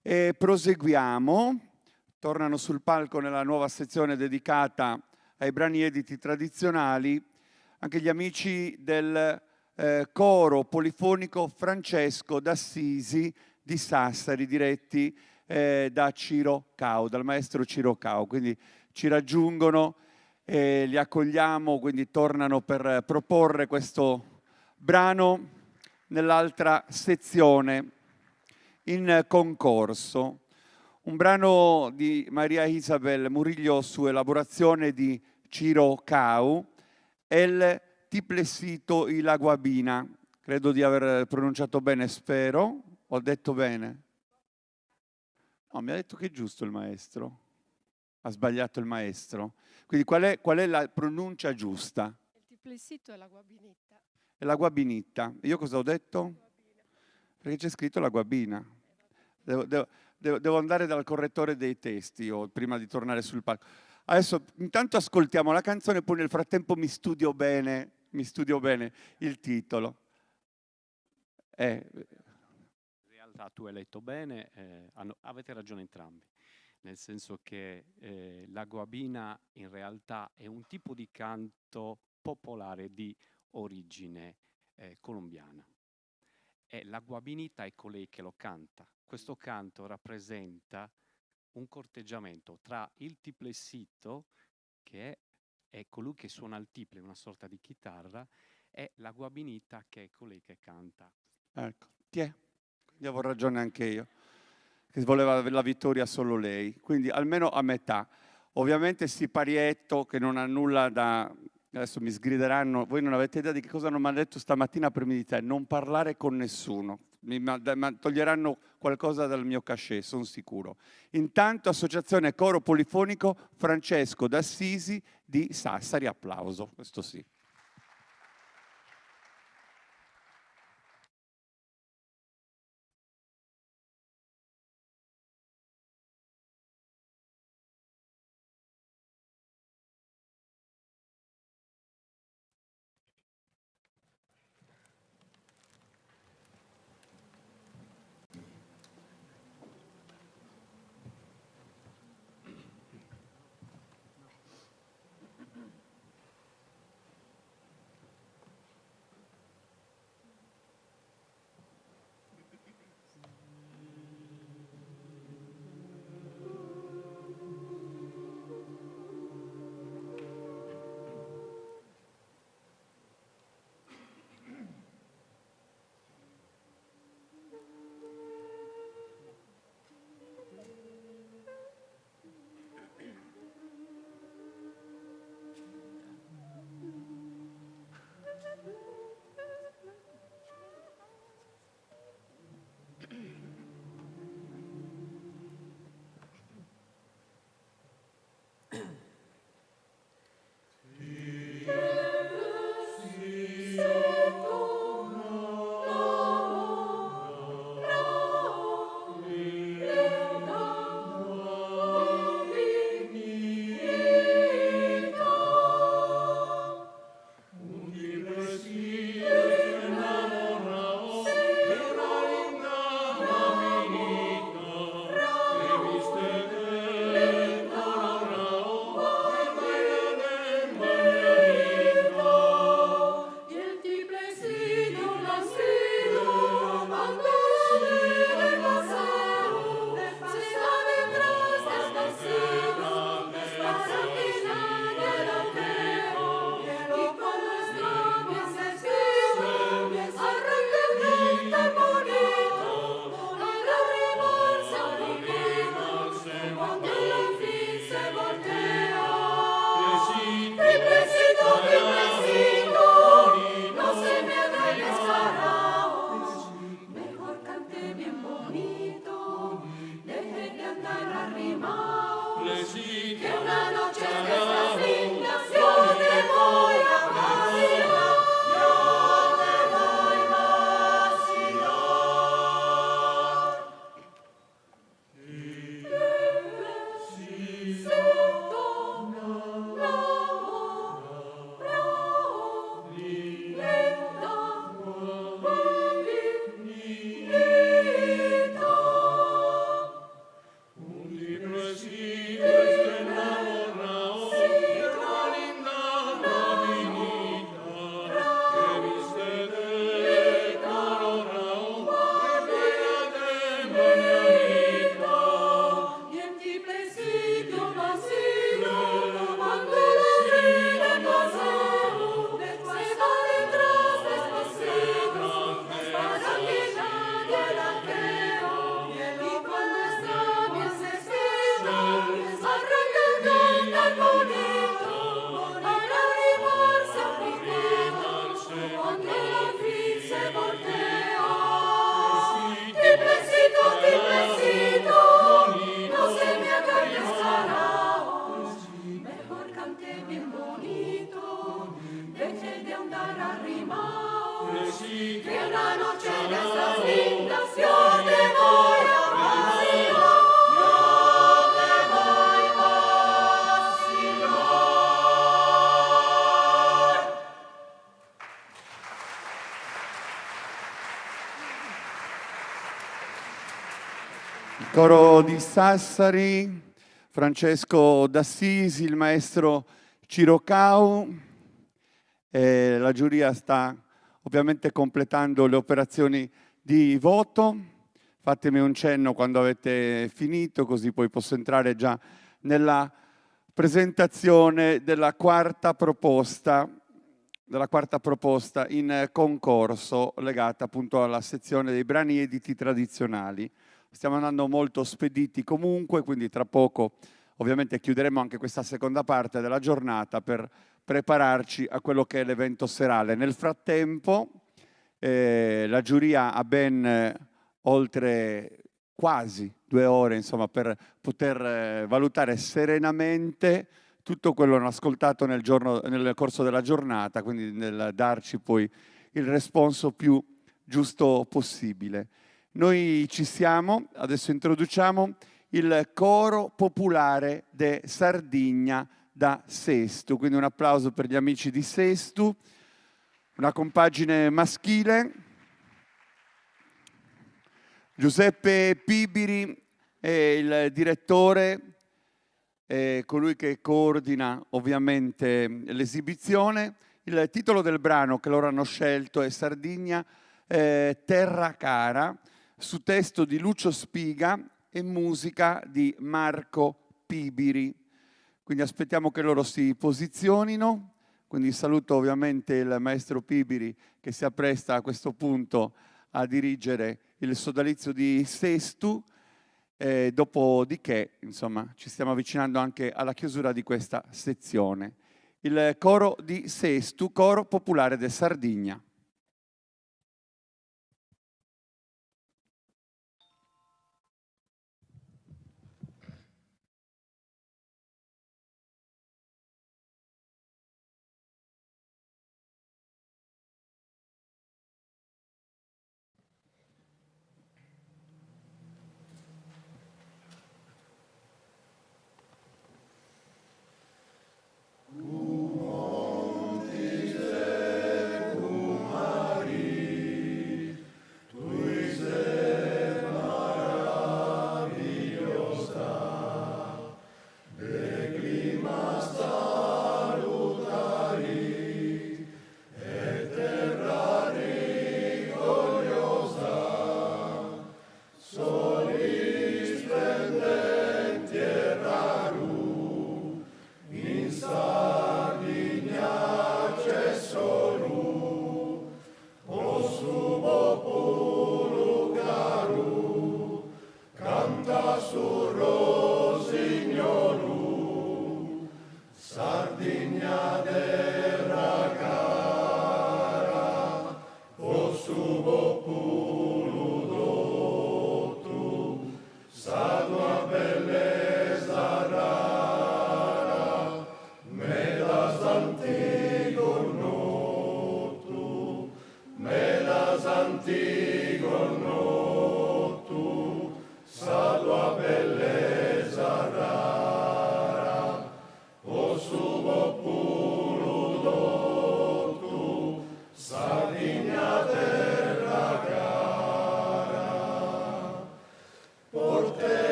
E proseguiamo. Tornano sul palco nella nuova sezione dedicata ai brani editi tradizionali anche gli amici del coro polifonico Francesco d'Assisi di Sassari, diretti da Ciro Cao, dal maestro Ciro Cao. Quindi ci raggiungono e li accogliamo, quindi tornano per proporre questo brano nell'altra sezione in concorso. Un brano di Maria Isabel Murillo su elaborazione di Ciro Cao, El Tiplesito y la Guabina. Credo di aver pronunciato bene, spero. Ho detto bene? No, mi ha detto che è giusto il maestro. Ha sbagliato il maestro. Quindi qual è la pronuncia giusta? Il tiplesito è la guabinita. È la guabinitta. Io cosa ho detto? Perché c'è scritto la guabina. Devo andare dal correttore dei testi io, prima di tornare sul palco. Adesso intanto ascoltiamo la canzone, poi nel frattempo mi studio bene il titolo. In realtà tu hai letto bene, avete ragione entrambi, nel senso che la guabina in realtà è un tipo di canto popolare di origine colombiana. E la guabinita è colei che lo canta. Questo canto rappresenta un corteggiamento tra il tiplesito, che è colui che suona il tiple, una sorta di chitarra, e la guabinita, che è colei che canta. Ecco, quindi avevo ragione anche io, che voleva la vittoria solo lei, quindi almeno a metà. Ovviamente siparietto che non ha nulla da... Adesso mi sgrideranno, voi non avete idea di che cosa non mi hanno detto stamattina prima di te, non parlare con nessuno, mi toglieranno qualcosa dal mio cachet, sono sicuro. Intanto Associazione Coro Polifonico Francesco d'Assisi di Sassari, applauso, questo sì. voltea. Triplecito, no se me haga descarado. Mejor cante bien bonito, deje de andar arrimado. Que una noche de estas lindas yo te voy a vacilar. Yo te voy a vacilar. Coro di Sassari, Francesco d'Assisi, il maestro Cirocau. La giuria sta ovviamente completando le operazioni di voto. Fatemi un cenno quando avete finito, così poi posso entrare già nella presentazione della quarta proposta in concorso legata appunto alla sezione dei brani editi tradizionali. Stiamo andando molto spediti comunque, quindi tra poco ovviamente chiuderemo anche questa seconda parte della giornata per prepararci a quello che è l'evento serale. Nel frattempo la giuria ha ben oltre quasi 2 ore insomma, per poter valutare serenamente tutto quello che hanno ascoltato nel corso della giornata, quindi nel darci poi il responso più giusto possibile. Noi ci siamo, adesso introduciamo il coro popolare de Sardigna da Sestu, quindi un applauso per gli amici di Sestu, una compagine maschile. Giuseppe Pibiri è il direttore, è colui che coordina ovviamente l'esibizione. Il titolo del brano che loro hanno scelto è Sardigna Terra Cara, su testo di Lucio Spiga e musica di Marco Pibiri. Quindi aspettiamo che loro si posizionino. Quindi saluto ovviamente il maestro Pibiri che si appresta a questo punto a dirigere il sodalizio di Sestu. Dopodiché, insomma, ci stiamo avvicinando anche alla chiusura di questa sezione. Il coro di Sestu, coro popolare de Sardigna. Cum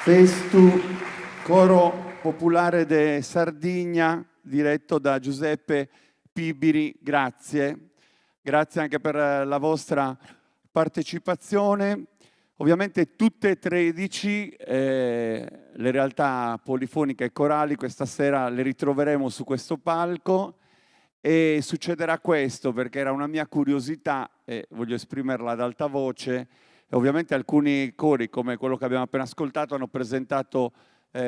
Festu, coro popolare de Sardegna, diretto da Giuseppe Pibiri, grazie. Grazie anche per la vostra partecipazione. Ovviamente tutte e 13 le realtà polifoniche e corali questa sera le ritroveremo su questo palco e succederà questo perché era una mia curiosità e voglio esprimerla ad alta voce. E ovviamente alcuni cori, come quello che abbiamo appena ascoltato, hanno presentato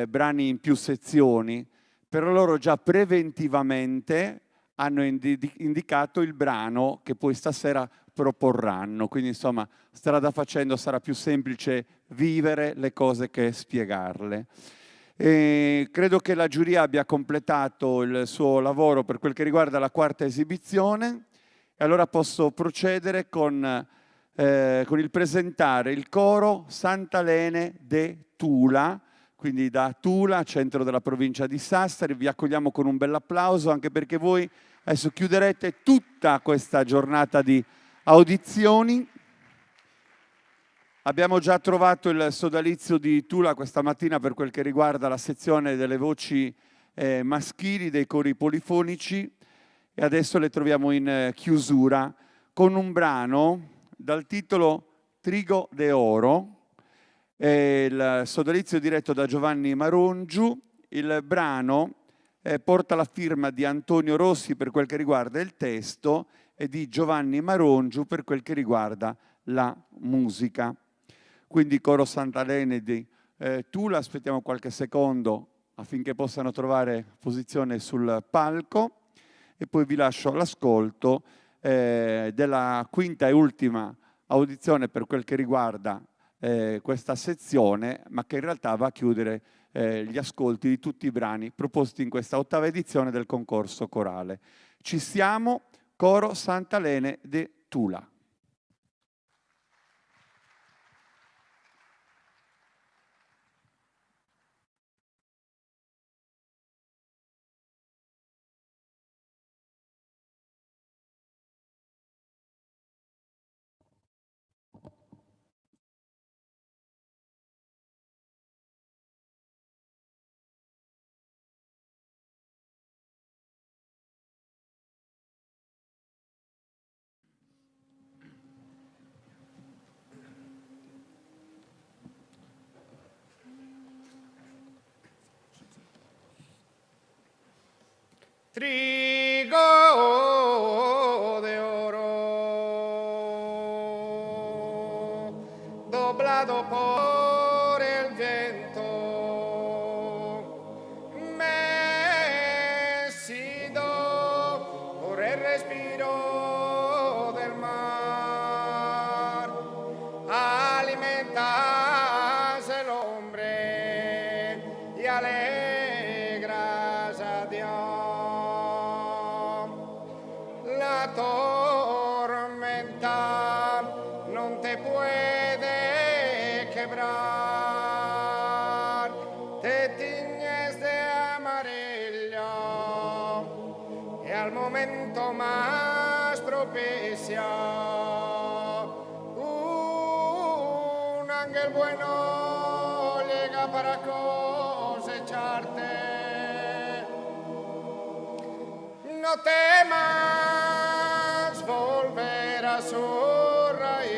brani in più sezioni, però loro già preventivamente hanno indicato il brano che poi stasera proporranno. Quindi insomma, strada facendo sarà più semplice vivere le cose che spiegarle. E credo che la giuria abbia completato il suo lavoro per quel che riguarda la quarta esibizione e allora posso procedere con il presentare il coro Sant'Alene de Tula, quindi da Tula, centro della provincia di Sassari. Vi accogliamo con un bel applauso anche perché voi adesso chiuderete tutta questa giornata di audizioni. Abbiamo già trovato il sodalizio di Tula questa mattina per quel che riguarda la sezione delle voci maschili, dei cori polifonici e adesso le troviamo in chiusura con un brano dal titolo Trigo de Oro, il sodalizio diretto da Giovanni Marongiu. Il brano porta la firma di Antonio Rossi per quel che riguarda il testo e di Giovanni Marongiu per quel che riguarda la musica. Quindi coro Sant'Alene di Tula, aspettiamo qualche secondo affinché possano trovare posizione sul palco e poi vi lascio all'ascolto della quinta e ultima audizione per quel che riguarda questa sezione, ma che in realtà va a chiudere gli ascolti di tutti i brani proposti in questa ottava edizione del concorso corale. Ci siamo, coro Sant'Alene de Tula. Trigo de oro, doblado por el viento, mecido por el respiro del mar, alimentas el hombre y alegras a Dios. La tormenta non te puede quebrar, te tiñes de amarillo y al momento más propicio un ángel bueno llega para cosecharte. No temas volver a su raíz.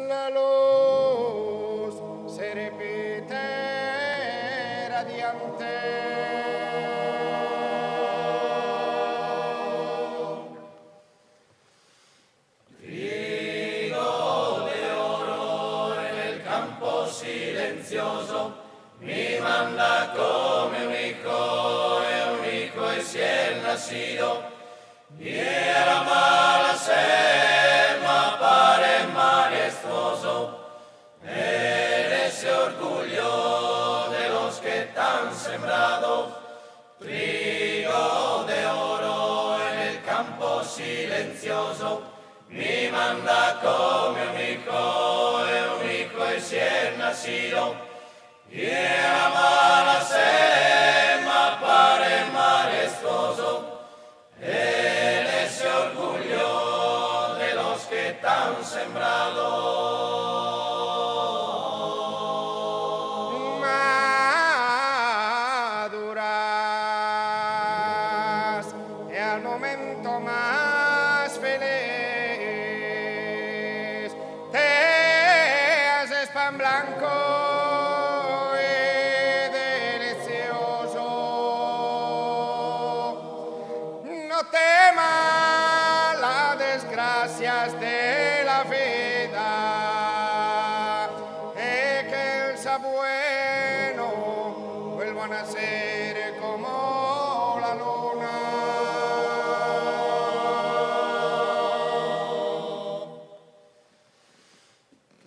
La luz se repite radiante. Trigo de oro en el campo silencioso, mi manda come un hijo y si es nacido, y era mala sema pare maestoso, eres orgullo de los que te han sembrado, trigo de oro. silenzioso, mi manda come un hijo y si es nacido, y ama la sema pare majestuoso, él es el orgullo de los que están sembrados. Maduras, es el momento más feliz, te haces pan blanco y delicioso, no temas las desgracias de la vida, es que el bueno vuelva a nacer como la luna.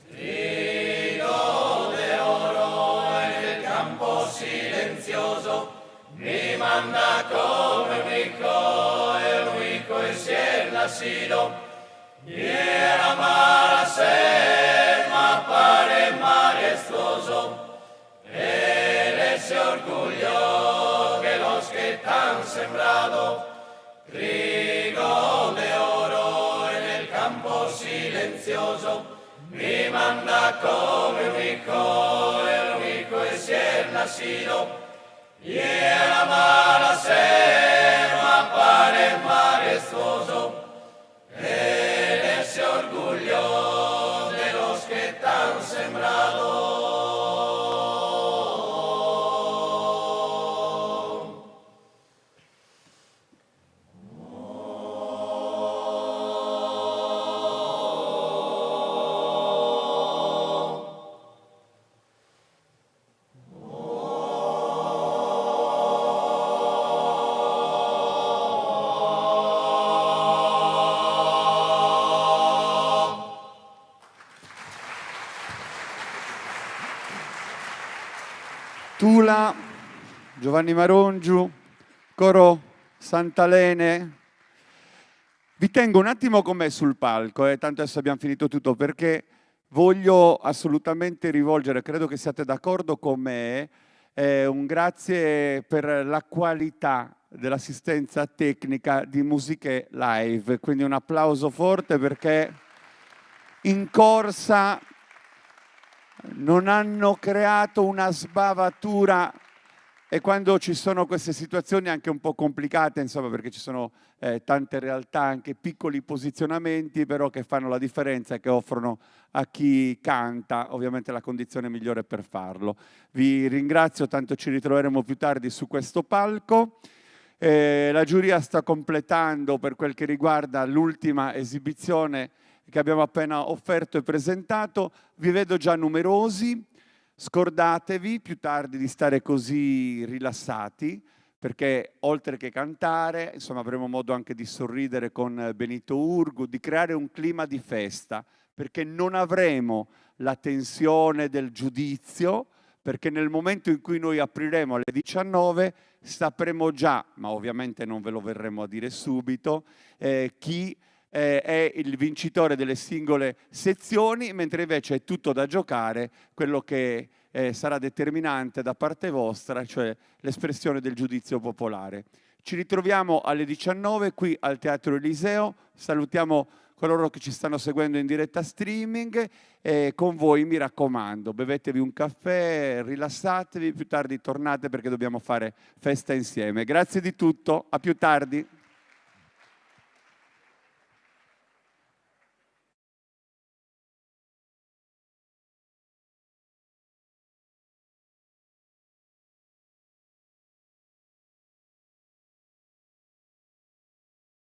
Trigo de oro en el campo silencioso, mi manda come un hijo y si es nacido, y ama la selva pare majestuoso, él es el orgullo de los que están sembrados, trigo de oro en el campo silencioso, mi manda come un hijo y si es nacido, y ama la selva pare majestuoso, él es el orgullo de los que están sembrados. Tula, Giovanni Marongiu, coro Santalene. Vi tengo un attimo con me sul palco, tanto adesso abbiamo finito tutto, perché voglio assolutamente rivolgere, credo che siate d'accordo con me, un grazie per la qualità dell'assistenza tecnica di Musiche Live. Quindi un applauso forte perché in corsa non hanno creato una sbavatura, e quando ci sono queste situazioni anche un po' complicate, insomma, perché ci sono tante realtà, anche piccoli posizionamenti però che fanno la differenza e che offrono a chi canta ovviamente la condizione migliore per farlo. Vi ringrazio, tanto ci ritroveremo più tardi su questo palco. La giuria sta completando per quel che riguarda l'ultima esibizione che abbiamo appena offerto e presentato. Vi vedo già numerosi, scordatevi più tardi di stare così rilassati, perché oltre che cantare, insomma, avremo modo anche di sorridere con Benito Urgu, di creare un clima di festa, perché non avremo la tensione del giudizio, perché nel momento in cui noi apriremo alle 19 sapremo già, ma ovviamente non ve lo verremo a dire subito, chi è il vincitore delle singole sezioni, mentre invece è tutto da giocare quello che sarà determinante da parte vostra, cioè l'espressione del giudizio popolare. Ci ritroviamo alle 19 qui al Teatro Eliseo, salutiamo coloro che ci stanno seguendo in diretta streaming e con voi mi raccomando, bevetevi un caffè, rilassatevi, più tardi tornate perché dobbiamo fare festa insieme. Grazie di tutto, a più tardi.